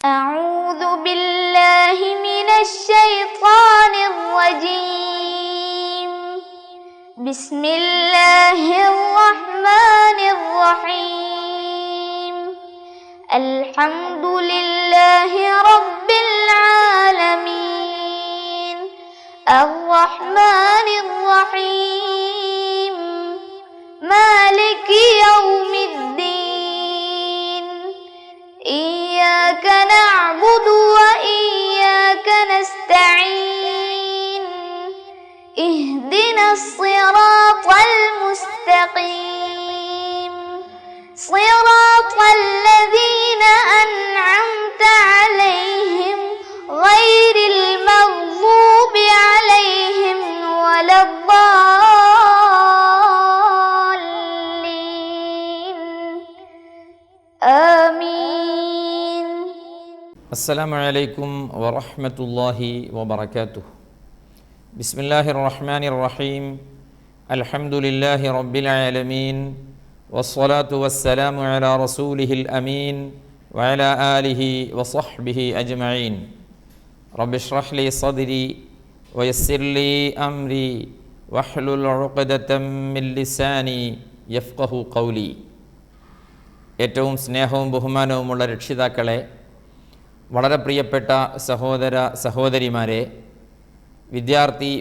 أعوذ بالله من الشيطان الرجيم. بسم الله الرحمن الرحيم. الحمد لله رب العالمين. الرحمن الرحيم. مالك يوم الدين. إياك نعبد وإياك نستعين. اهدنا الصراط المستقيم. صراط الذين أنعمت عليهم غير المغضوب عليهم ولا الضالين. آمين. السلام عليكم ورحمة الله وبركاته. بسم الله الرحمن الرحيم. الحمد لله رب العالمين، والصلاة والسلام على رسوله الأمين وعلى آله وصحبه أجمعين. رب اشرح لي صدري ويسر لي أمري واحلل عقدة من لساني يفقه قولي. ഏറ്റവും സ്നേഹവും ബഹുമാനവുമുള്ള രക്ഷിതാക്കളെ, വളരെ പ്രിയപ്പെട്ട സഹോദര സഹോദരിമാരെ,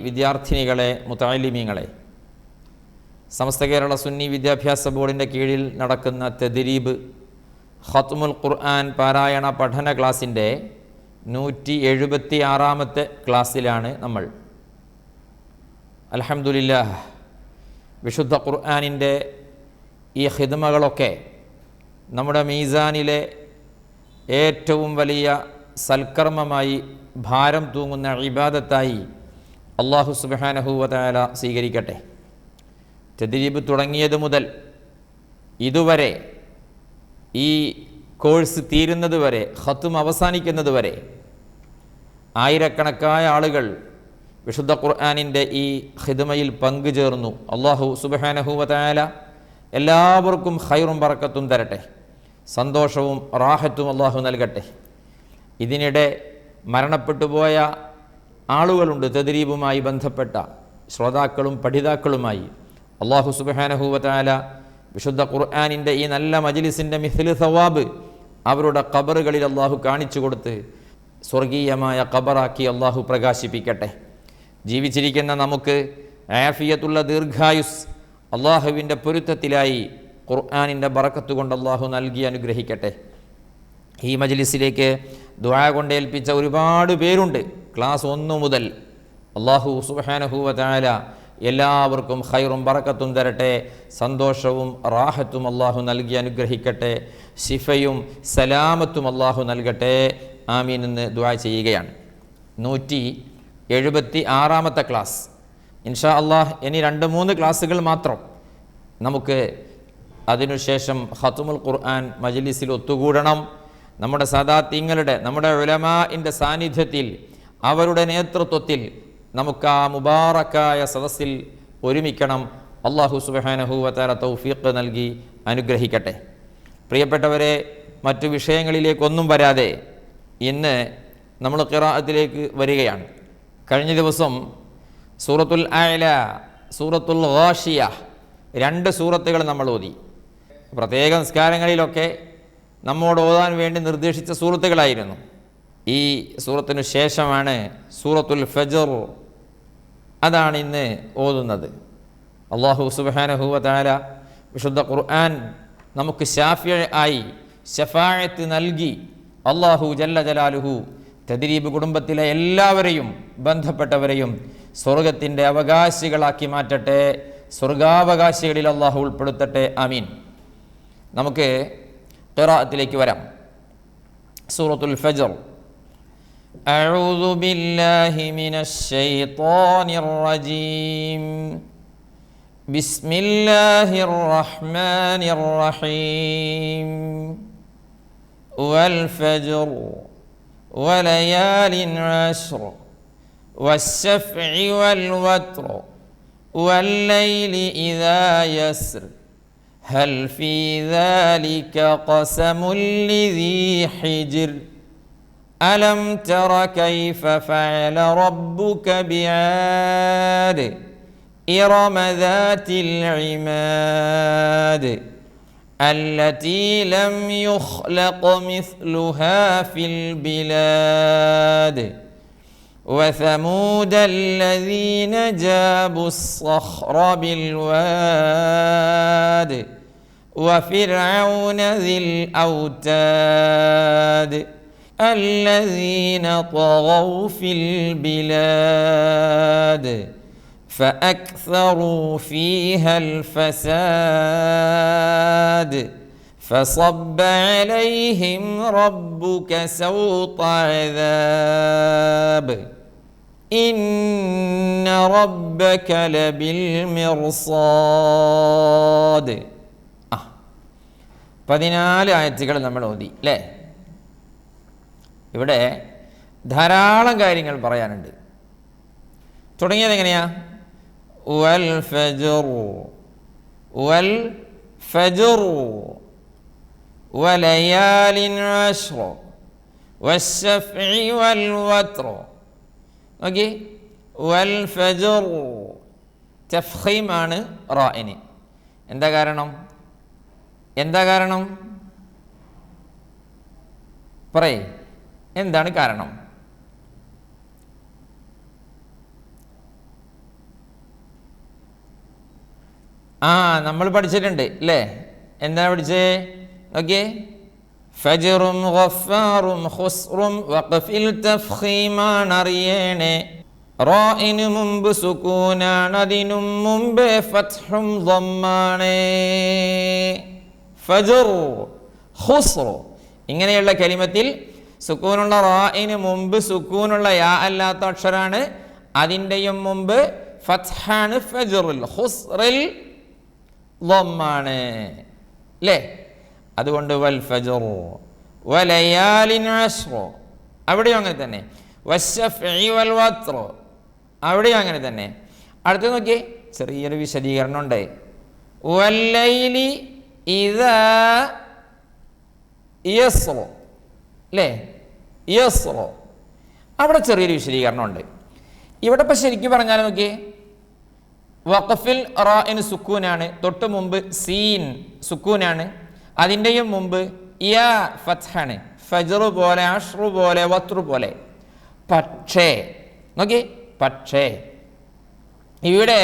വിദ്യാർത്ഥിനികളെ, മുതഅല്ലിമീങ്ങളെ, സമസ്ത കേരള സുന്നി വിദ്യാഭ്യാസ ബോർഡിൻ്റെ കീഴിൽ നടക്കുന്ന തദ്രീബ് ഖത്മുൽ ഖുർആൻ പാരായണ പഠന ക്ലാസിൻ്റെ 176-ാമത്തെ ക്ലാസ്സിലാണ് നമ്മൾ. അൽഹംദുലില്ലാഹ്, വിശുദ്ധ ഖുർആനിൻ്റെ ഈ ഖിദ്മകളൊക്കെ നമ്മുടെ മീസാനിലെ ഏറ്റവും വലിയ സൽക്കർമ്മമായി, ഭാരം തൂങ്ങുന്ന ഇബാദത്തായി അല്ലാഹു സുബ്ഹാനഹു വ തആല സ്വീകരിക്കട്ടെ. തദ്രീബ് തുടങ്ങിയത് മുതൽ ഇതുവരെ, ഈ കോഴ്സ് തീരുന്നത് വരെ, ഖത്ം അവസാനിക്കുന്നത് വരെ ആയിരക്കണക്കായ ആളുകൾ വിശുദ്ധ ഖുർആനിൻ്റെ ഈ ഖിദ്മയിൽ പങ്കുചേർന്നു. അല്ലാഹു സുബ്ഹാനഹു വ തആല എല്ലാവർക്കും ഖൈറും ബറക്കത്തും തരട്ടെ, സന്തോഷവും റാഹത്തും അല്ലാഹു നൽകട്ടെ. ഇതിനിടെ മരണപ്പെട്ടു പോയ ആളുകളുണ്ട്, തദ്രീബുമായി ബന്ധപ്പെട്ട ശ്രോതാക്കളും പഠിതാക്കളുമായി. അല്ലാഹു സുബ്ഹാനഹു വ തആല വിശുദ്ധ ഖുർആനിൻ്റെ ഈ നല്ല മജ്ലിസിൻ്റെ മിഥ്ലു സവാബ് അവരുടെ ഖബറുകളിൽ അല്ലാഹു കാണിച്ചു കൊടുത്ത് സ്വർഗീയമായ ഖബറാക്കി അല്ലാഹു പ്രകാശിപ്പിക്കട്ടെ. ജീവിച്ചിരിക്കുന്ന നമുക്ക് ആഫിയത്തുള്ള ദീർഘായുസ് അല്ലാഹുവിൻ്റെ പൊരുത്തത്തിലായി ഖുർആനിൻ്റെ ബറക്കത്ത് കൊണ്ട് അല്ലാഹു നൽകി അനുഗ്രഹിക്കട്ടെ. ഈ മജ്ലിസിലേക്ക് ദുആ കൊണ്ട് ഏൽപ്പിച്ച ഒരുപാട് പേരുണ്ട്. ക്ലാസ് 1 മുതൽ അല്ലാഹു സുബ്ഹാനഹു വ തആല എല്ലാവർക്കും ഖൈറും ബറക്കത്തും തരട്ടെ, സന്തോഷവും റാഹത്തും അല്ലാഹു നൽകി അനുഗ്രഹിക്കട്ടെ, ശിഫയും സലാമത്തും അല്ലാഹു നൽകട്ടെ. ആമീൻ എന്ന് ദുആ ചെയ്യുകയാണ്. 176-ാമത്തെ ക്ലാസ്. ഇൻഷാ അല്ലാഹ് ഇനി 2-3 ക്ലാസ്സുകൾ മാത്രം. നമുക്ക് അതിനുശേഷം ഖത്മുൽ ഖുർആൻ മജ്ലിസിൽ ഒത്തുകൂടണം. നമ്മുടെ സദാത്യങ്ങളുടെ, നമ്മുടെ ഉലമാഇൻ്റെ സാന്നിധ്യത്തിൽ, അവരുടെ നേതൃത്വത്തിൽ നമുക്ക് ആ മുബാറക്കായ സദസ്സിൽ ഒരുമിക്കണം. അല്ലാഹു സുബ്ഹാനഹു വ തആല തൗഫീഖ് നൽകി അനുഗ്രഹിക്കട്ടെ. പ്രിയപ്പെട്ടവരെ, മറ്റു വിഷയങ്ങളിലേക്കൊന്നും വരാതെ ഇന്ന് നമ്മൾ ഖിറാഅത്തിലേക്ക് വരികയാണ്. കഴിഞ്ഞ ദിവസം സൂറത്തുൽ അഅല, സൂറത്തുൽ ഗാഷിയ, 2 സൂറത്തുകൾ നമ്മൾ ഓതി. പ്രത്യേക നിസ്കാരങ്ങളിലൊക്കെ നമ്മോട് ഓതാൻ വേണ്ടി നിർദ്ദേശിച്ച സൂറത്തുകളായിരുന്നു. ഈ സൂറത്തിനു ശേഷമാണ് സൂറത്തുൽ ഫജ്ർ, അതാണ് ഇന്ന് ഓതുന്നത്. അല്ലാഹു സുബ്ഹാനഹു വ തആല വിശുദ്ധ ഖുർആൻ നമുക്ക് ശാഫിഅ ആയി ശഫാഅത്ത് നൽകി അല്ലാഹു ജല്ല ജലാലുഹു തദ്രീബ് കുടുംബത്തിലെ എല്ലാവരെയും ബന്ധപ്പെട്ടവരെയും സ്വർഗത്തിൻ്റെ അവകാശികളാക്കി മാറ്റട്ടെ, സ്വർഗാവകാശികളിൽ അല്ലാഹു ഉൾപ്പെടുത്തട്ടെ. ആമീൻ. നമുക്ക് ഖിറാഅത്തിലേക്ക് വരാം. സൂറത്തുൽ ഫജ്ർ. അഊദു ബില്ലാഹി മിനശ് ശൈത്വാനിർ റജീം. ബിസ്മില്ലാഹിർ റഹ്മാനിർ റഹീം. വൽ ഫജ്ർ വലയാലിൻ അശ്ർ വശ്ശഫ്ഇ വൽ വത്ർ വല്ലൈലി ഇദാ യസ്ർ هل في ذلك قسم لذي حجر അലം തറ കൈഫ ഫഅല റബ്ബുക ബിആദ് ഇറമ ദാതിൽ ഇമാദ് التي لم يخلق مثلها في البلاد وثمود الذين جابوا الصخر بالواد وفرعون ذي الأوتاد الذين طغوا في البلاد فأكثروا فيها الفساد فصب عليهم ربك سوط عذاب إن ربك لبالمرصاد 14 ആയത്തുകൾ നമ്മൾ ഓതി അല്ലേ? ഇവിടെ ധാരാളം കാര്യങ്ങൾ പറയാനുണ്ട്. തുടങ്ങിയത് എങ്ങനെയാ? വൽ ഫജ്ർ വൽ ഫജ്ർ വലയാലിൻ അശ്ർ വശഫഇ വൽ വത്ർ. ഓക്കേ, വൽ ഫജ്ർ തഫ്ഖീമാണ് റാഇന്. എന്താ കാരണം? പറയ്, എന്താണ് കാരണം? നമ്മൾ പഠിച്ചിട്ടുണ്ട് അല്ലേ? എന്താ പഠിച്ചേ? ഓക്കെ, ഫജ്റും ഗഫാറും ഖുസ്റും വഖഫിൽ തഫ്ഖീമാണ് അറിയണേ. റാഇനു മുമ്പ് സുകൂനാണ്, അതിനും മുമ്പ് ഫത്ഹും ദമ്മാണ്. ഫജ്ർ, ഖുസ്ർ ഇങ്ങനെയുള്ള കലിമത്തിൽ സുക്കൂനുള്ള റാഇന് മുമ്പ് സുക്കൂനുള്ള യാ അല്ലാത്ത അക്ഷരാണ്, അതിൻ്റെയും മുമ്പ് ഫത്ഹാണ്. ഫജ്റിൽ ഖുസ്റിൽ ദമ്മാണ് അല്ലേ? അതുകൊണ്ട് വൽ ഫജ്ർ വലയാലിൻ അശ്ർ അവിടെയും അങ്ങനെ തന്നെ. വശഫഇ വൽ വത്ർ അവിടെയും അങ്ങനെ തന്നെ. അടുത്ത് നോക്കിയേ, ചെറിയൊരു വിശദീകരണം ഉണ്ട്. വല്ലൈലി ഇദാ യസ്ർ അല്ലേ? യസ്ർ അവിടെ ചെറിയൊരു വിശദീകരണം ഉണ്ട്. ഇവിടെ ഇപ്പം ശരിക്കും പറഞ്ഞാൽ നോക്കിയേ, വഖഫിൽ റാഇന് സുക്കൂനാണ്, തൊട്ട് മുമ്പ് സീൻ സുക്കൂനാണ്, അതിൻ്റെയും മുമ്പ് യാ ഫത്ഹാണ്. ഫജ്ർ പോലെ, അഷ്റു പോലെ, വത്ർ പോലെ. പക്ഷേ നോക്കി, പക്ഷേ ഇവിടെ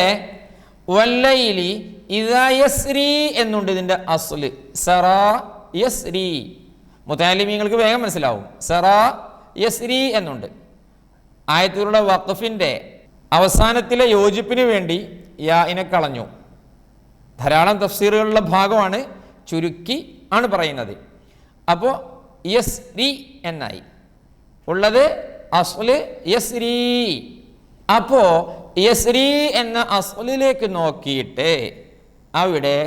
വല്ലൈലി ഇദാ യസ്രി എന്നുണ്ട്. ഇതിൻ്റെ അസ്ല് സറാ യസ്രി. മുതഅല്ലിമീങ്ങൾക്ക് വേഗം മനസ്സിലാവും. സറാ യസ്രി എന്നുണ്ട്. ആയത്തിലുള്ള വഖഫിൻ്റെ അവസാനത്തിലെ യോജിപ്പിന് വേണ്ടി യാഇനെ കളഞ്ഞു. ധാരാളം തഫ്സീറുകളുള്ള ഭാഗമാണ്, ചുരുക്കി ആണ് പറയുന്നത്. അപ്പോൾ യസ്രി എന്നായി ഉള്ളത്, അസ്ല് യസ്രി. അപ്പോൾ യസ്രി എന്ന അസ്ലിലേക്ക് നോക്കിയിട്ട് അവിടെ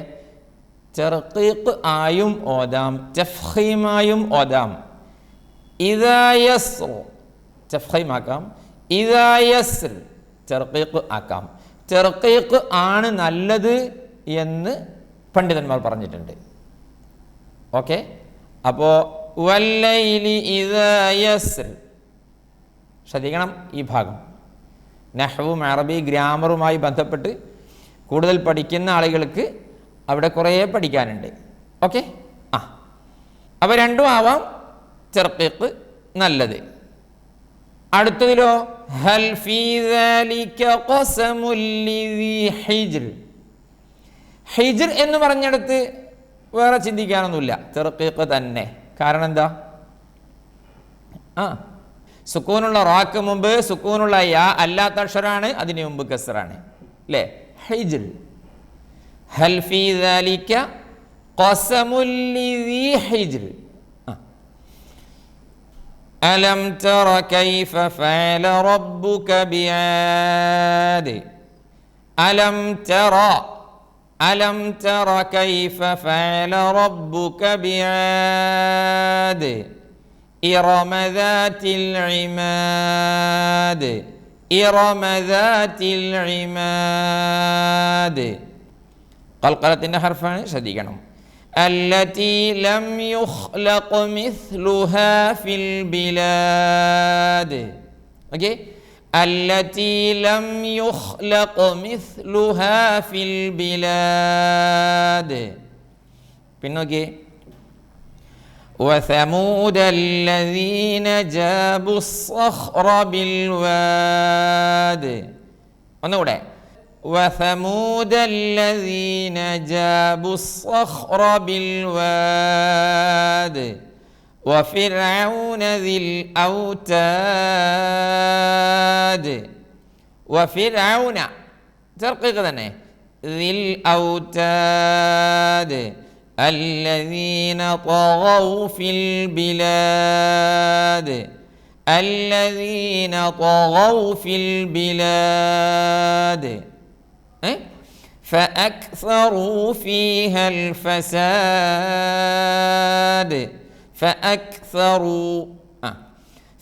തർഖീഖ് ആയും ഓതാം, തഫ്ഖീമായും ഓതാം. ഇദാ യസ്ർ തഫ്ഖീമാക്കാം, ഇദാ യസ്ർ തർഖീഖ് ആക്കാം. തർഖീഖ് ആണ് നല്ലത് എന്ന് പണ്ഡിതന്മാർ പറഞ്ഞിട്ടുണ്ട്. ഓക്കെ, അപ്പോൾ വല്ലൈലി ഇദാ യസ്ർ. ശ്രദ്ധിക്കണം ഈ ഭാഗം. നഹ്വും അറബി ഗ്രാമറുമായി ബന്ധപ്പെട്ട് കൂടുതൽ പഠിക്കുന്ന ആളുകൾക്ക് അവിടെ കുറേ പഠിക്കാനുണ്ട്. ഓക്കെ, അപ്പോൾ രണ്ടും ആവാം തർഖീഖ് നല്ലത്. അടുത്തതിലോ ഹൽ ഫീ ദാലിക ഖസമുൽ ലിദി ഹിജ്ർ. ഹിജ്ർ എന്ന് പറഞ്ഞിടത്ത് വേറെ ചിന്തിക്കാനൊന്നുമില്ല, തർഖീഖ് തന്നെ. കാരണം എന്താ? സുക്കൂനുള്ള റാക്ക് മുമ്പ് സുക്കൂനുള്ള യാ അല്ലാത്ത അക്ഷരാണ്, അതിന് മുമ്പ് കസ്റാണ് അല്ലേ? ഹിജ്ർ. ഹൽ ഫീ ദാലിക ഖസമുൽ ലിദി ഹിജ്ർ. അലം തറ കൈഫ ഫഅല റബ്ബുക ബിആദ്. അലം തറ കൈഫ ഫഅല റബ്ബുക ബിആദ് ഇറമ ദാതിൽ ഇമാദ്. ഇറമ ദാതിൽ ഇമാദ് ഖൽഖലത്തിൻ്റെ ഹർഫാണ്, ശ്രദ്ധിക്കണം. التي لم يخلق مثلها في البلاد. ഓക്കേ, التي لم يخلق مثلها في البلاد. പിന്നെ നോക്കിയേ, وثمود الذين جابوا الصخر بالواد. ഒന്നുകൂടെ, وثمود الذين جابوا الصخر بالواد وفرعون ذي الأوتاد. وفرعون ترقيق തന്നെ, ذي الأوتاد الذين طغوا في البلاد. الذين طغوا في البلاد فأكثروا فيها الفساد. فأكثروا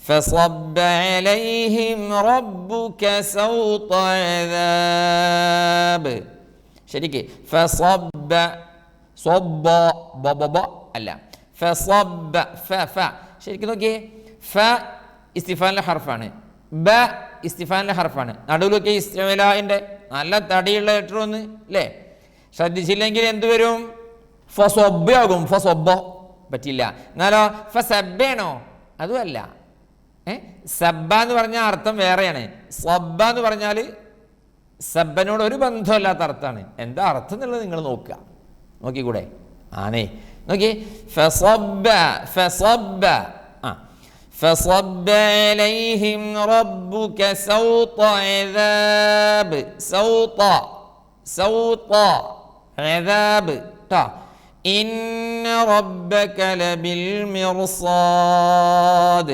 فصب عليهم ربك سوط عذاب. ശരിക്ക് فصب صب بب അല്ല, فصب ف ف ശരിക്കും നോക്കിയേ, ഫ ഇസ്തിഫാലിന്റെ ഹർഫാണ്, ബ ഇസ്തിഫാലിന്റെ ഹർഫാണ്, നടുവിലൊക്കെ ഇസ്തിഫാലിന്റെ നല്ല തടിയുള്ള ലെറ്റർ ഒന്ന് അല്ലേ. ശ്രദ്ധിച്ചില്ലെങ്കിൽ എന്ത് വരും? ഫസൊബ്ബാകും. ഫസൊബ്ബ പറ്റില്ല. എന്നാലോ ഫസബ്ബേണോ? അതുമല്ല. സബ്ബ എന്ന് പറഞ്ഞാൽ അർത്ഥം വേറെയാണ്. സബ്ബ എന്ന് പറഞ്ഞാൽ സബ്ബനോട് ഒരു ബന്ധമില്ലാത്ത അർത്ഥമാണ്. എന്താ അർത്ഥം എന്നുള്ളത് നിങ്ങൾ നോക്കുക, നോക്കിക്കൂടെ? ആണേ, നോക്കി, ഫസബ്ബ ഫസബ്ബ فصب عليهم ربك سوط عذاب. سوط سوط عذاب إن ربك لبالمرصاد.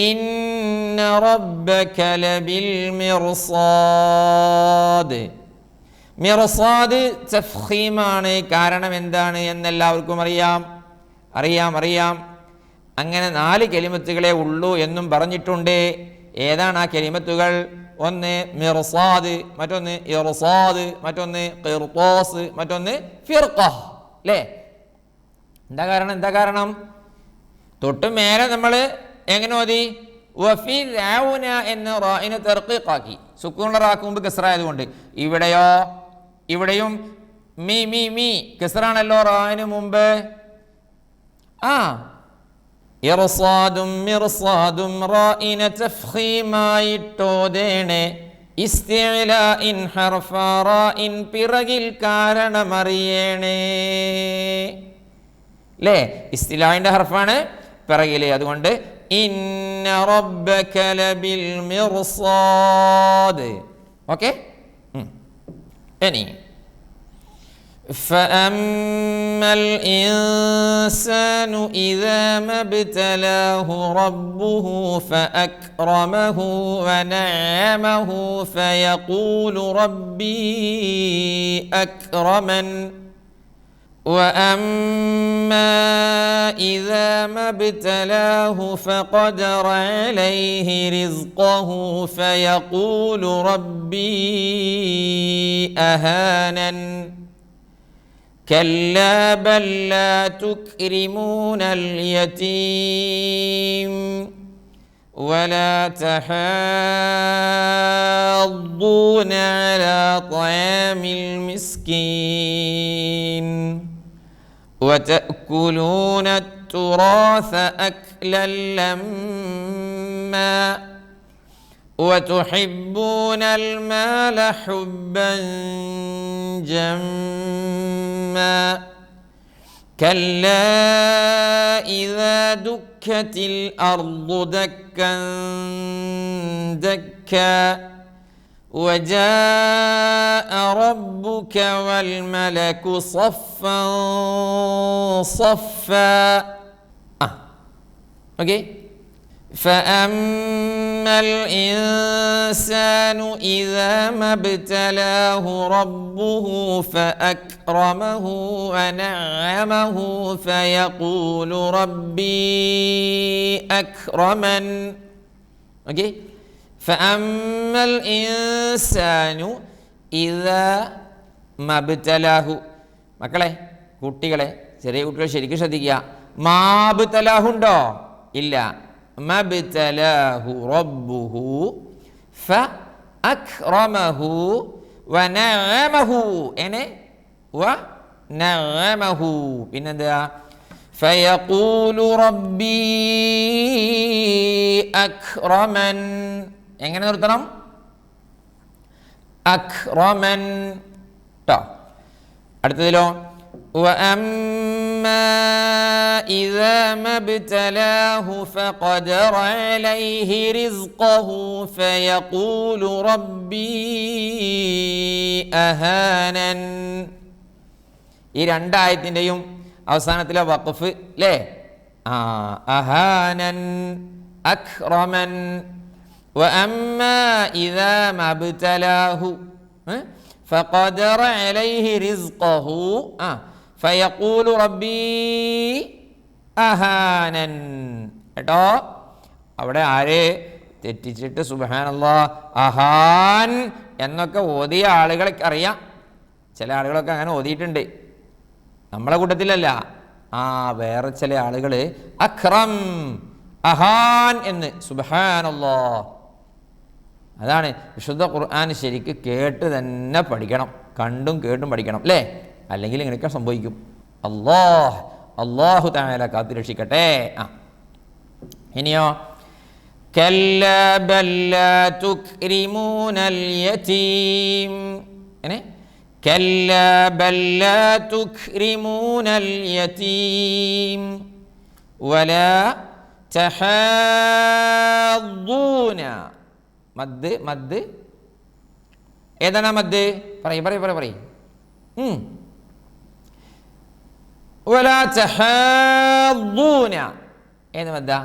إن ربك لبالمرصاد. മിർസാദ് തഫ്ഖീമാണ്. കാരണം എന്താണ് എന്നെല്ലാവർക്കും അറിയാം. അങ്ങനെ 4 കലിമത്തുകളെ ഉള്ളൂ എന്നും പറഞ്ഞിട്ടുണ്ട്. ഏതാണ് ആ കലിമത്തുകൾ? ഒന്ന് മിർസാദ്, മറ്റൊന്ന് ഇർസാദ്, മറ്റൊന്ന് ഖിർത്താസ്, മറ്റൊന്ന് ഫിർഖ. അല്ലേ? എന്താ കാരണം? തൊട്ട് മേലെ നമ്മൾ എങ്ങനെ ഓതി? വഫിർഔന എന്ന റാഇനെ തർഖീഖാക്കി, സുക്കൂനുള്ള റാക്ക് മുമ്പ് കസ്റായതുകൊണ്ട്. ഇവിടെയും മീ മീ മീ കസ്റാണല്ലോ റാഇന് മുമ്പ്. ഇർസാദും മിർസാദും റാഇനെ തഫ്ഖീമായിട്ടോദേണെ. ഇസ്തിഇലാഇൻ ഹർഫ റാഇൻ പിറകിൽ കാരണമറിയണേ. അല്ലേ? ഇസ്തിലാഇന്റെ ഹർഫാണ് പിറകിലെ, അതുകൊണ്ട് ഇന്ന റബ്ബക ലബിൽ മിർസാദ്. ഓക്കെ, ഇനി فأما الإنسان إذا ما ابتلاه ربه فأكرمه ونعمه فيقول ربي أكرمن. وأما إذا ما ابتلاه فقدر عليه رزقه فيقول ربي أهانن. كلا بل لا تكرمون اليتيم ولا تحاضون على طعام المسكين وتأكلون التراث أكلا لما وتحبون المال حبا جما. كلا إذا دكت الأرض دكا دكا وجاء ربك والملك صفا صفا. اوكي. فأما الإنسان إذا ما ابتلاه ربه فأكرمه ونعمه فيقول ربي أكرمن. اوكي. فأما الإنسان إذا ما ابتلاه. മക്കളെ കുട്ടികളെ, ചെറിയ കുട്ടികൾ ശരിക്കും ശ്രദ്ധിക്കുക. മാബ്തലാഹു ഉണ്ടോ? ഇല്ല. മബ്തലാഹു റബ്ബുഹു ഫഅക്റമഹു വനഅമഹു. എങ്ങനെ? വനഅമഹു. പിന്നെന്താ? ഫയഖൂലു റബ്ബി അക്റമൻ. എങ്ങനെ നിർത്തണം? അക്റമൻ ട്ടോ. അടുത്തതിലോ? വഅമ്മാ ഇദാ മബ്തലാഹു ഫഖദറ അലൈഹി റിസ്ഖഹു ഫയഖൂലു റബ്ബി അഹാനൻ. ഈ രണ്ടായത്തിൻ്റെയും അവസാനത്തിലെ വഖഫ് അല്ലേ? അഹാനൻ അക്റമൻ. വഅമ്മാ ഇദാ മബ്തലാഹു ഫഖദറ അലൈഹി റിസ്ഖഹു ഫയഖൂലു റബ്ബി അഹാനൻ. കേട്ടോ? അവിടെ ആരെ തെറ്റിച്ചിട്ട് സുബ്ഹാനല്ലാഹ് അഹാൻ എന്നൊക്കെ ഓതിയ ആളുകളൊക്കെ അറിയാം. ചില ആളുകളൊക്കെ അങ്ങനെ ഓതിയിട്ടുണ്ട്, നമ്മളെ കൂട്ടത്തിലല്ല. വേറെ ചില ആളുകൾ അക്രം അഹാൻ എന്ന്. സുബ്ഹാനല്ലാഹ്. അതാണ് വിശുദ്ധ ഖുർആൻ ശരിക്ക് കേട്ട് തന്നെ പഠിക്കണം, കണ്ടും കേട്ടും പഠിക്കണം അല്ലേ? അല്ലെങ്കിൽ ഇങ്ങനെയൊക്കെ സംഭവിക്കും. അല്ലാഹു തആല കാത്തു രക്ഷിക്കട്ടെ. ഇനിയോ? കല്ലാ ബൽ ലാ തുക്രിമൂനൽ യതീം. എങ്ങനെ? കല്ലാ ബൽ ലാ തുക്രിമൂനൽ യതീം വലാ തഹാദ്ദൂന. മദ് മദ് ഏതാണ് മദ്? പറയ്. വലാ തഹാദ്ദൂന ഏത് മദ്ദാ?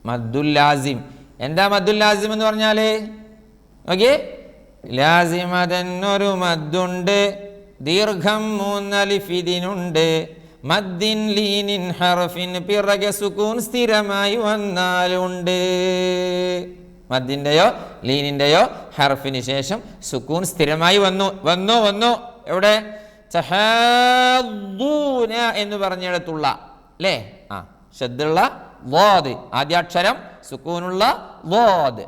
മദ്ദുൽ ലാസിം. എന്താ മദ്ദുൽ ലാസിം എന്ന് പറഞ്ഞാല്? ഓക്കെ, ലാസിമതെന്നൊരു മദ്ദുണ്ട്, ദീർഘം 3 അലിഫ് ഇതിനുണ്ട്. മദ്ദിൻ ലീനിൻ ഹർഫിൻ പിറകെ സുകൂൻ സ്ഥിരമായി വന്നാലുണ്ട്. മദ്ദിൻ്റെയോ ലീനിൻ്റെയോ ഹർഫിന് ശേഷം സുകൂൻ സ്ഥിരമായി വന്നു. എവിടെ? തഹാദ്ദൂന എന്ന് പറഞ്ഞിടത്തുള്ള അല്ലേ? ശദ്ദുള്ള ളാദ്, ആദ്യാക്ഷരം സുകൂനുള്ള ളാദ്.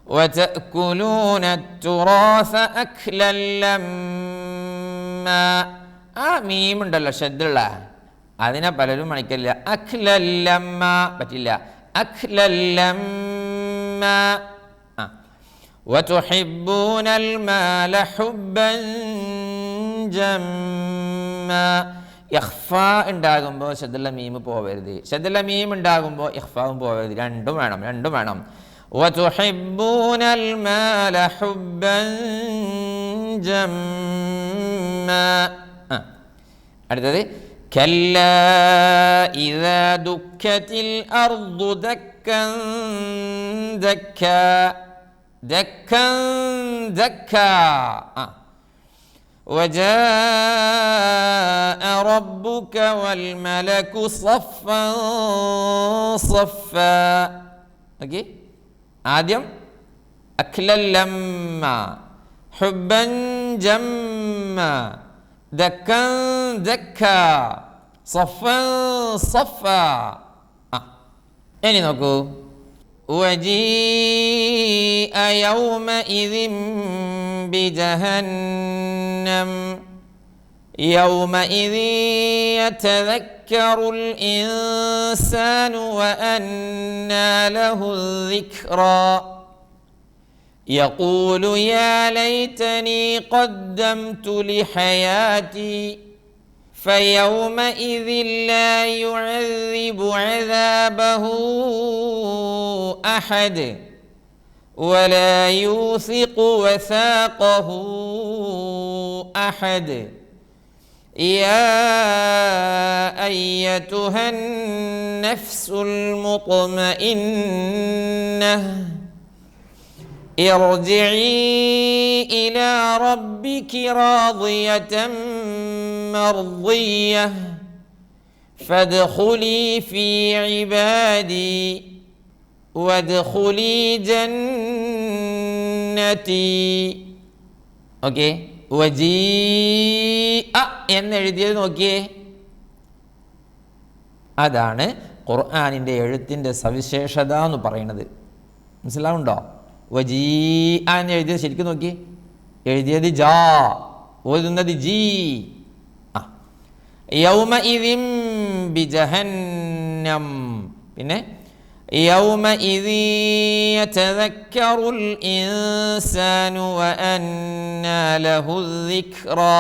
വതഅകുലൂന തുറാസ അക്ലൻ ലമ്മാ. മീം ഉണ്ടല്ലോ ശദ്ദുള്ള, അതിനെ പലരും മണിക്കില്ല. അക്ലൻ ലമ്മാ പറ്റില്ല. അക്ലൻ ലമ്മാ. വതുഹിബ്ബൂനൽ മാല ഹുബ്ബൻ ജമ്മാ. ഇഖ്ഫാ ഉണ്ടാകുമ്പോൾ ശദ്ദുള്ള മീം പോവരുത്, ശദ്ദുള്ള മീം ഉണ്ടാകുമ്പോൾ ഇഖ്ഫാവും പോവരുത്. രണ്ടും വേണം. വതുഹിബ്ബൂനൽ മാല ഹുബ്ബൻ ജമ്മാ. അടുത്തത് കല്ലാ ഇദാ ദുക്കത്തിൽ അർദു ദക്കൻ ദക്കാ. ദക്കൻ ദക്കാ. وجاء ربك والملك صفا صفا. ഓക്കെ, ആദ്യം അക്ലൻ ലമ്മ ഹുബ്ബൻ ജമ്മ ദക്കൻ ദക്ക സഫൻ സഫ. ഇനി നോക്കൂ. وجيء يومئذ بجهنم يومئذ يتذكر الإنسان وأنى له الذكرى يقول يا ليتني قدمت لحياتي فيومئذ لا يعذب عذابه أحد ولا يوثق وثاقه أحد يا أيتها النفس المطمئنة ارجعي إلى ربك راضية مرضية فادخلي في عبادي وادخلي جنتي. ഓക്കെ, വജീഅ എന്നെഴുതിയത് നോക്കിയേ, അതാണ് ഖുർആനിൻ്റെ എഴുത്തിൻ്റെ സവിശേഷത എന്ന് പറയുന്നത്. മനസ്സിലാവുണ്ടോ? വജീഅ എന്ന് എഴുതിയത് ശരിക്കും നോക്കി, എഴുതിയത് ജാ, ഓതുന്നത് ജി. യൗമഇദിൻ ബിജഹന്നം, പിന്നെ യൗമഇദി യതദക്കറുൽ ഇൻസാനു വഅന്നാ ലഹു ദിക്റാ.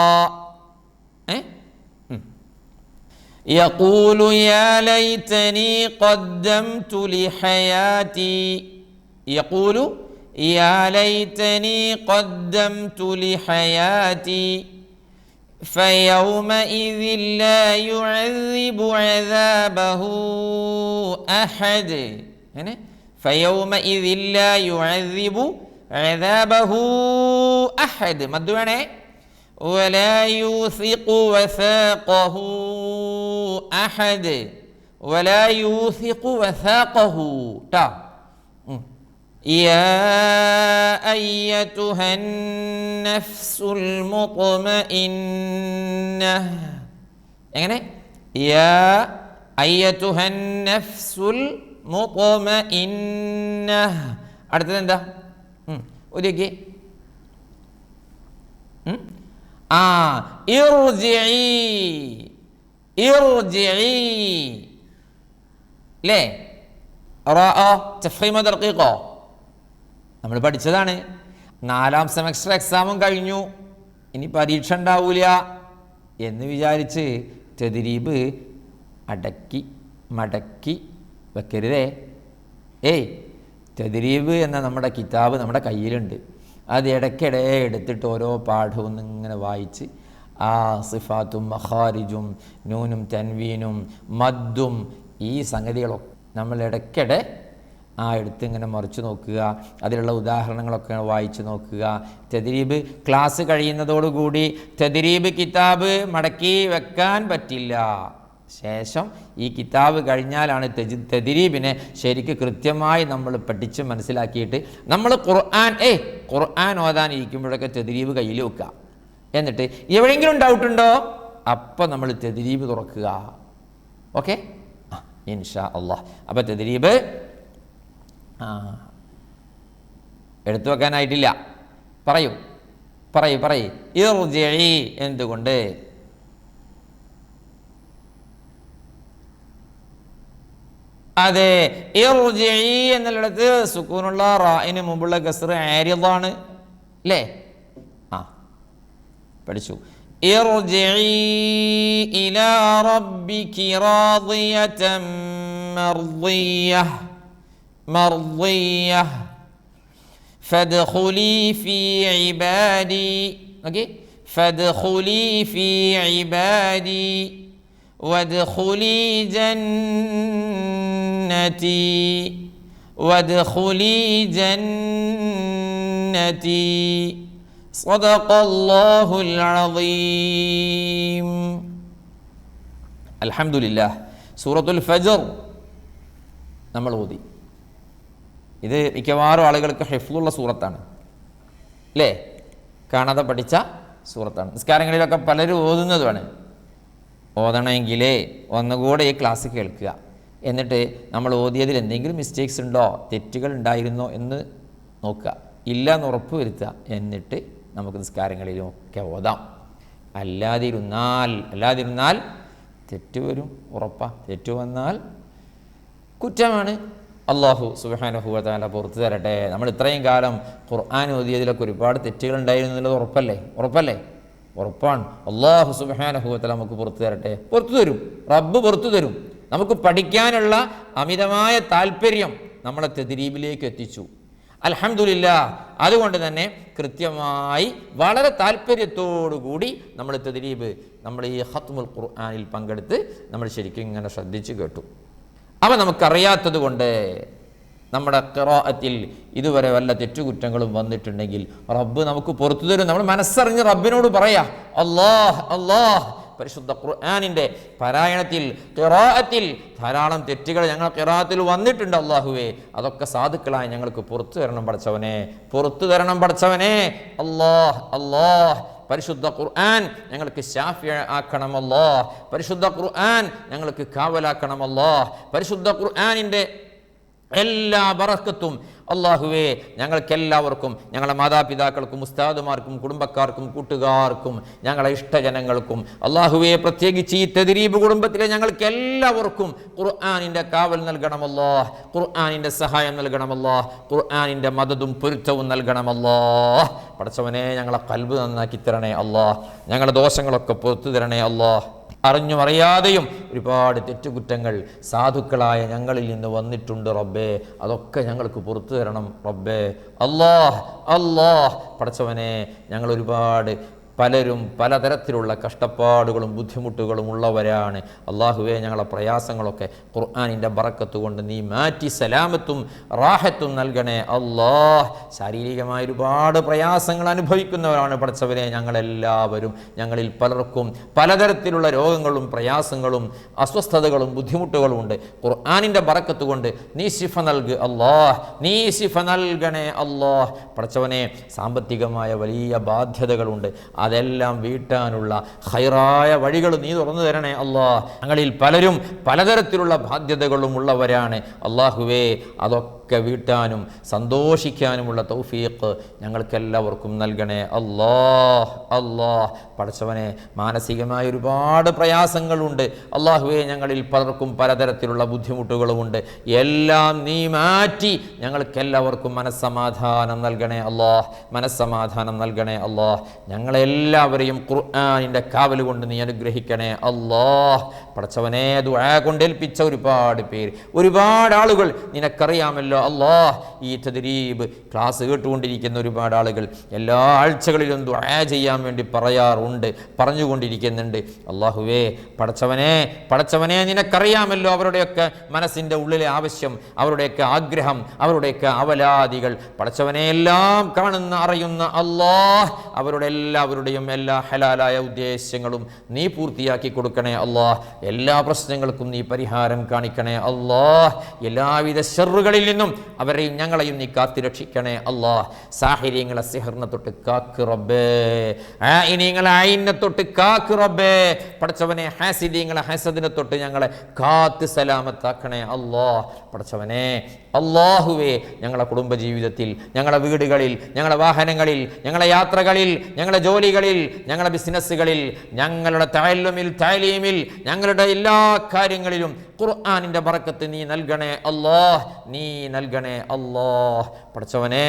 യഖൂലു യാ ലൈതനി ഖദ്ദംതു ലിഹയാതി. യഖൂലു യാ ലൈതനി ഖദ്ദംതു ലിഹയാതി. فيومئذ لا يعذب عذابه أحد. يعني فيومئذ لا يعذب عذابه أحد مدوانه ولا يوثق وثاقه أحد ولا يوثق وثاقه تا. يا أيتها النفس المطمئنة. എങ്ങനെ? يا أيتها النفس المطمئنة. അടുത്തത് എന്താ? ഒരിക്കേ ഇർജിഇ ലേ റഅ തഫ്ഹീം ദഖീഖ നമ്മൾ പഠിച്ചതാണ്. 4ാം സെമസ്റ്റർ എക്സാമും കഴിഞ്ഞു, ഇനി പരീക്ഷ ഉണ്ടാവില്ല എന്ന് വിചാരിച്ച് തദ്രീബ് അടക്കി മടക്കി വെക്കരുതേ. തദ്രീബ് എന്ന നമ്മുടെ കിതാബ് നമ്മുടെ കയ്യിലുണ്ട്. അത് ഇടയ്ക്കിടെ എടുത്തിട്ട് ഓരോ പാഠവും ഇങ്ങനെ വായിച്ച് ആ സിഫാത്തും മഖാരിജും നൂനും തൻവീനും മദ്ദും ഈ സംഗതികളൊക്കെ നമ്മൾ ഇടയ്ക്കിടെ എടുത്ത് ഇങ്ങനെ മറിച്ച് നോക്കുക, അതിലുള്ള ഉദാഹരണങ്ങളൊക്കെ വായിച്ച് നോക്കുക. തദ്രീബ് ക്ലാസ് കഴിയുന്നതോടുകൂടി തദ്രീബ് കിതാബ് മടക്കി വെക്കാൻ പറ്റില്ല. ശേഷം ഈ കിതാബ് കഴിഞ്ഞാലാണ് തദ്രീബിനെ ശരിക്ക് കൃത്യമായി നമ്മൾ പഠിച്ച് മനസ്സിലാക്കിയിട്ട് നമ്മൾ ഖുർആൻ ഓതാനിരിക്കുമ്പോഴൊക്കെ തദ്രീബ് കയ്യിൽ വെക്കുക. എന്നിട്ട് എവിടെയെങ്കിലും ഡൗട്ടുണ്ടോ അപ്പം നമ്മൾ തദ്രീബ് തുറക്കുക. ഓക്കെ, ഇൻഷാ അല്ലാഹ്. അപ്പം തദ്രീബ് എടുത്തു വെക്കാനായിട്ടില്ല. പറയൂ. ഇർജിഇ എന്തുകൊണ്ട്? അതെ, ഇർജിഇ എന്നുള്ളിടത്ത് സുക്കൂനുള്ള റായിന് മുമ്പുള്ള കസ്ർ ആരിദാണ് അല്ലേ? പഠിച്ചു. ഇർജിഇ ഇലാ റബ്ബികി റാദിയതൻ മർദിയഹ് ഫദ്ഖുലി ഫീ ഇബാദി. ഓക്കേ, ഫദ്ഖുലി ഫീ ഇബാദി വദ്ഖുലി ജന്നതി സദഖല്ലാഹുൽ അസീം. അൽഹംദുലില്ലാഹ്. സൂറത്തുൽ ഫജ്ർ നമ്മൾ ഓതി. ഇത് മിക്കവാറും ആളുകൾക്ക് ഹിഫ്ളുള്ള സൂറത്താണ് അല്ലേ? കാണാതെ പഠിച്ച സൂറത്താണ്. നിസ്കാരങ്ങളിലൊക്കെ പലരും ഓതുന്നതുമാണ്. ഓതണമെങ്കിലേ ഒന്നുകൂടെ ഈ ക്ലാസ് കേൾക്കുക. എന്നിട്ട് നമ്മൾ ഓതിയതിൽ എന്തെങ്കിലും മിസ്റ്റേക്സ് ഉണ്ടോ, തെറ്റുകൾ ഉണ്ടായിരുന്നോ എന്ന് നോക്കുക. ഇല്ല എന്ന് ഉറപ്പ് വരുത്തുക. എന്നിട്ട് നമുക്ക് നിസ്കാരങ്ങളിലും ഒക്കെ ഓതാം. അല്ലാതിരുന്നാൽ തെറ്റ് വരും, ഉറപ്പാണ്. തെറ്റ് വന്നാൽ കുറ്റമാണ്. അള്ളാഹു സുബ്ഹാനഹു വ തആല പുറത്തു തരട്ടെ. നമ്മൾ ഇത്രയും കാലം ഖുർആൻ ഓതിയതിലൊക്കെ ഒരുപാട് തെറ്റുകൾ ഉണ്ടായിരുന്നു എന്നുള്ളത് ഉറപ്പാണ്. അള്ളാഹു സുബ്ഹാനഹു വ തആല നമുക്ക് പുറത്തു തരട്ടെ. പുറത്തു തരും, റബ്ബ് പുറത്തു തരും. നമുക്ക് പഠിക്കാനുള്ള അമിതമായ താല്പര്യം നമ്മളെ തദ്രീബിലേക്ക് എത്തിച്ചു. അൽഹംദുലില്ലാഹ്. അതുകൊണ്ട് തന്നെ കൃത്യമായി വളരെ താല്പര്യത്തോടുകൂടി നമ്മൾ തദ്രീബ്, നമ്മൾ ഈ ഖത്മുൽ ഖുർആനിൽ പങ്കെടുത്ത് നമ്മൾ ശരിക്കും ഇങ്ങനെ ശ്രദ്ധിച്ച് കേട്ടു. അവ നമുക്കറിയാത്തത് കൊണ്ട് നമ്മുടെ ഖിറാഅത്തിൽ ഇതുവരെ വല്ല തെറ്റുകുറ്റങ്ങളും വന്നിട്ടുണ്ടെങ്കിൽ റബ്ബ് നമുക്ക് പുറത്തു തരും. നമ്മൾ മനസ്സറിഞ്ഞ് റബ്ബിനോട് പറയാ, അല്ലാഹ് പരിശുദ്ധ ഖുർആനിൻ്റെ പാരായണത്തിൽ ഖിറാഅത്തിൽ ധാരാളം തെറ്റുകൾ ഞങ്ങൾ ഖിറാഅത്തിൽ വന്നിട്ടുണ്ട് അല്ലാഹുവേ. അതൊക്കെ സാധുക്കളായി ഞങ്ങൾക്ക് പുറത്തു തരണം പടച്ചവനെ, പുറത്തു തരണം പടച്ചവനെ. അല്ലാഹ് പരിശുദ്ധ ഖുർആൻ ഞങ്ങൾക്ക് ശാഫിഅ ആക്കണം അല്ലാഹ്. പരിശുദ്ധ ഖുർആൻ ഞങ്ങൾക്ക് കാവലാക്കണം അല്ലാഹ്. പരിശുദ്ധ ഖുർആനിൻ്റെ എല്ലാ ബറക്കത്തും അല്ലാഹുവേ ഞങ്ങൾക്കെല്ലാവർക്കും, ഞങ്ങളുടെ മാതാപിതാക്കൾക്കും ഉസ്താദുമാർക്കും കുടുംബക്കാർക്കും കൂട്ടുകാർക്കും ഞങ്ങളെ ഇഷ്ടജനങ്ങൾക്കും അല്ലാഹുവേ, പ്രത്യേകിച്ച് ഈ തദ്രീബ് കുടുംബത്തിലെ ഞങ്ങൾക്ക് എല്ലാവർക്കും ഖുർആനിൻ്റെ കാവൽ നൽകണമല്ലാഹ്, ഖുർആനിൻ്റെ സഹായം നൽകണമല്ലാഹ്, ഖുർആനിൻ്റെ മദതും പൊരുത്തവും നൽകണമല്ലാഹ്. പടച്ചവനെ ഞങ്ങളെ ഖൽബ് നന്നാക്കി തരണേ അല്ലാഹ്, ഞങ്ങളുടെ ദോഷങ്ങളൊക്കെ പുറത്തു തരണേ അല്ലാഹ്. അറിഞ്ഞും അറിയാതെയും ഒരുപാട് തെറ്റുകുറ്റങ്ങൾ സാധുക്കളായ ഞങ്ങളിൽ നിന്ന് വന്നിട്ടുണ്ട് റബ്ബേ, അതൊക്കെ ഞങ്ങൾക്ക് പുറത്തു തരണം റബ്ബേ. അല്ലാഹ് പടച്ചവനെ, ഞങ്ങൾ ഒരുപാട് പലരും പലതരത്തിലുള്ള കഷ്ടപ്പാടുകളും ബുദ്ധിമുട്ടുകളും ഉള്ളവരാണ് അല്ലാഹുവേ. ഞങ്ങളെ പ്രയാസങ്ങളൊക്കെ ഖുർആനിൻ്റെ ബറക്കത്ത് കൊണ്ട് നീ മാറ്റി സലാമത്തും റാഹത്തും നൽകണേ അല്ലാഹ്. ശാരീരികമായ ഒരുപാട് പ്രയാസങ്ങൾ അനുഭവിക്കുന്നവരാണ് പടച്ചവനെ ഞങ്ങളെല്ലാവരും. ഞങ്ങളിൽ പലർക്കും പലതരത്തിലുള്ള രോഗങ്ങളും പ്രയാസങ്ങളും അസ്വസ്ഥതകളും ബുദ്ധിമുട്ടുകളും ഉണ്ട്. ഖുർആനിൻ്റെ ബറക്കത്ത് കൊണ്ട് നീ ശിഫ നൽക് അല്ലാഹ്, നീ ശിഫ നൽകണേ അല്ലാഹ്. പടച്ചവനെ, സാമ്പത്തികമായ വലിയ ബാധ്യതകളുണ്ട്, അതെല്ലാം വീട്ടാനുള്ള ഖൈറായ വഴികൾ നീ തുറന്നു തരണേ അല്ലാഹ്. ഞങ്ങളിൽ പലരും പലതരത്തിലുള്ള ബാധ്യതകളും ഉള്ളവരാണ് അല്ലാഹുവേ. അതൊക്കെ വീട്ടാനും സന്തോഷിക്കാനുമുള്ള തൗഫീഖ് ഞങ്ങൾക്കെല്ലാവർക്കും നൽകണേ അല്ലാഹ്. പടച്ചവനെ, മാനസികമായ ഒരുപാട് പ്രയാസങ്ങളുണ്ട് അല്ലാഹുവേ. ഞങ്ങളിൽ പലർക്കും പലതരത്തിലുള്ള ബുദ്ധിമുട്ടുകളുമുണ്ട്. എല്ലാം നീ മാറ്റി ഞങ്ങൾക്കെല്ലാവർക്കും മനസ്സമാധാനം നൽകണേ അല്ലാഹ്, മനസ്സമാധാനം നൽകണേ അല്ലാഹ്. ഞങ്ങളെല്ലാവരെയും ഖുർആനിൻ്റെ കാവൽ കൊണ്ട് നീ അനുഗ്രഹിക്കണേ അല്ലാഹ്. പടച്ചവനെ, ദുആ കൊണ്ടേൽപ്പിച്ച ഒരുപാട് പേര്, ഒരുപാട് ആളുകൾ നിനക്കറിയാമല്ലോ അല്ലാഹ്. ഈ തദ്രീബ് ക്ലാസ് കേട്ടുകൊണ്ടിരിക്കുന്ന ഒരുപാട് ആളുകൾ എല്ലാ ആഴ്ചകളിലും ദുആ ചെയ്യാൻ വേണ്ടി പറഞ്ഞുകൊണ്ടിരിക്കുന്നുണ്ട് അല്ലാഹുവേ. പടച്ചവനെ നിനക്കറിയാമല്ലോ അവരുടെയൊക്കെ മനസ്സിൻ്റെ ഉള്ളിലെ ആവശ്യം, അവരുടെയൊക്കെ ആഗ്രഹം, അവരുടെയൊക്കെ അവലാദികൾ. പടച്ചവനെ, എല്ലാം കാണുന്ന അറിയുന്ന അല്ലാഹ്, അവരുടെ എല്ലാവരുടെയും എല്ലാ ഹലാലായ ഉദ്ദേശങ്ങളും നീ പൂർത്തിയാക്കി കൊടുക്കണേ അല്ലാഹ്. എല്ലാ പ്രശ്നങ്ങൾക്കും നീ പരിഹാരം കാണിക്കണേ അല്ലാഹ്. എല്ലാവിധ ശർറുകളിൽ നിന്നും അവരെയും ഞങ്ങളെയും നീ കാത്തുരക്ഷിക്കണേ അല്ലാഹ്. സാഹിര്യങ്ങളെ സിഹറിനെ തൊട്ട് കാക്ക് റബ്ബേ, ആയിനീങ്ങളെ ആയിനെ തൊട്ട് കാക്ക് റബ്ബേ. പടച്ചവനെ, ഹാസിദീങ്ങളെ ഹസദിനെ തൊട്ട് ഞങ്ങളെ കാത്ത് സലാമത്താക്കണേ അല്ലാഹ്. പടച്ചവനെ, അല്ലാഹുവേ, ഞങ്ങളുടെ കുടുംബജീവിതത്തിൽ, ഞങ്ങളുടെ വീടുകളിൽ, ഞങ്ങളുടെ വാഹനങ്ങളിൽ, ഞങ്ങളുടെ യാത്രകളിൽ, ഞങ്ങളുടെ ജോലികളിൽ, ഞങ്ങളുടെ ബിസിനസ്സുകളിൽ, ഞങ്ങളുടെ തഅലീമിൽ, ഞങ്ങളുടെ എല്ലാ കാര്യങ്ങളിലും ഖുർആനിൻ്റെ ബറക്കത്ത് നീ നൽകണേ അല്ലാഹ്, നീ നൽകണേ അല്ലാഹ്. പടച്ചവനെ,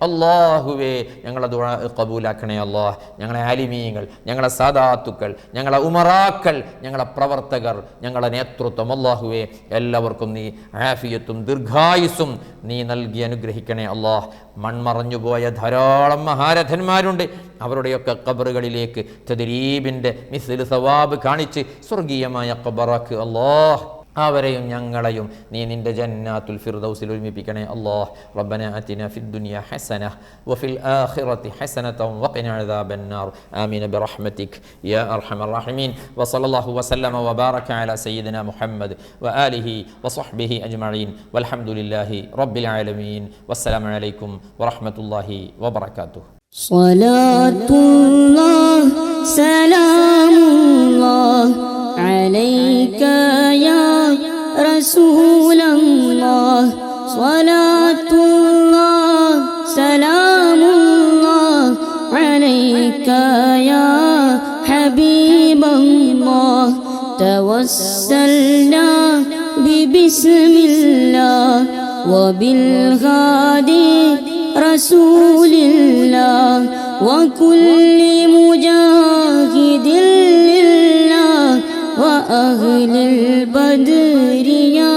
അല്ലാഹുവേ, ഞങ്ങളുടെ ദുആ ഖബൂലാക്കണേ അല്ലാഹ്. ഞങ്ങളെ ആലിമീങ്ങൾ, ഞങ്ങളെ സാദാത്തുക്കൾ, ഞങ്ങളെ ഉമറാക്കൾ, ഞങ്ങളെ പ്രവർത്തകർ, ഞങ്ങളുടെ നേതൃത്വം അല്ലാഹുവേ, എല്ലാവർക്കും നീ ആഫിയത്തും ദീർഘായുസ്സും നീ നൽകി അനുഗ്രഹിക്കണേ അല്ലാഹ്. മൺമറഞ്ഞുപോയ ധാരാളം മഹാരഥന്മാരുണ്ട്. അവരുടെയൊക്കെ ഖബറുകളിലേക്ക് തദ്രീബിൻ്റെ മിസ്ൽ സവാബ് കാണിച്ച് സ്വർഗീയമായ ഖബറാക്ക് അല്ലാഹ്. അവരെയും ഞങ്ങളെയും നീ നിന്റെ ജന്നാത്തുൽ ഫിർദൗസിൽ ഒരുമിപ്പിക്കണേ അല്ലാഹ്. റബ്ബനാ ആതിനാ ഫിദ്ദുനിയാ ഹസന വഫിൽ ആഖിറതി ഹസനതൻ വഖിനാ അദാബന്നാർ. ആമീൻ ബിറഹ്മതിക യാ അർഹമർ റഹീമീൻ. വസല്ലല്ലാഹു വസല്ലമ വബാറക അലാ സയ്യിദിനാ മുഹമ്മദ് വആലിഹി വസഹ്ബിഹി അജ്മഈൻ വൽഹംദുലില്ലാഹി റബ്ബിൽ ആലമീൻ. വസ്സലാമു അലൈക്കും വറഹ്മത്തുള്ളാഹി വബറകാതുഹു. സ്വലാത്തുല്ലാഹ് സലാമുല്ലാഹ് അലൈക യാ റസൂലല്ലാഹ്. സ്വലാത്തുല്ലാഹ് സലാമുല്ലാഹ് അലൈക യാ ഹബീബല്ലാഹ്. തവസ്സൽനാ ബിബിസ്മില്ലാഹ് വബിൽഹാദി റസൂലില്ലാഹ് വകുല്ലി മുജാഹിദിൻ ലില്ലാഹ് വഅഹ്ലിൽ ബദ്രി യാ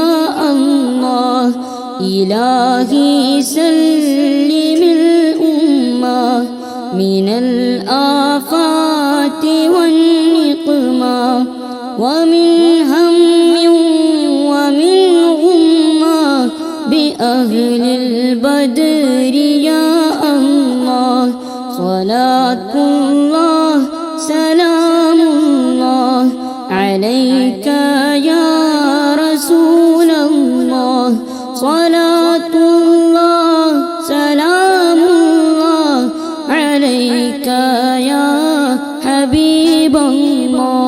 അല്ലാഹ്. ഇലാഹി സല്ലിമിൽ ഉമ്മ മിനൽ ആഫാതി വന്നിഖ്മാ വമിൻ ഹമ്മിൻ വമിൻ ഗുമ്മാ ബിഅഹ്ലിൽ ബദ്രി യാ അല്ലാഹ്. സ്വലാത്തുല്ലാഹ് സലാമുല്ലാഹ് عليك يا رسول الله صلاة الله سلام الله عليك يا حبيب الله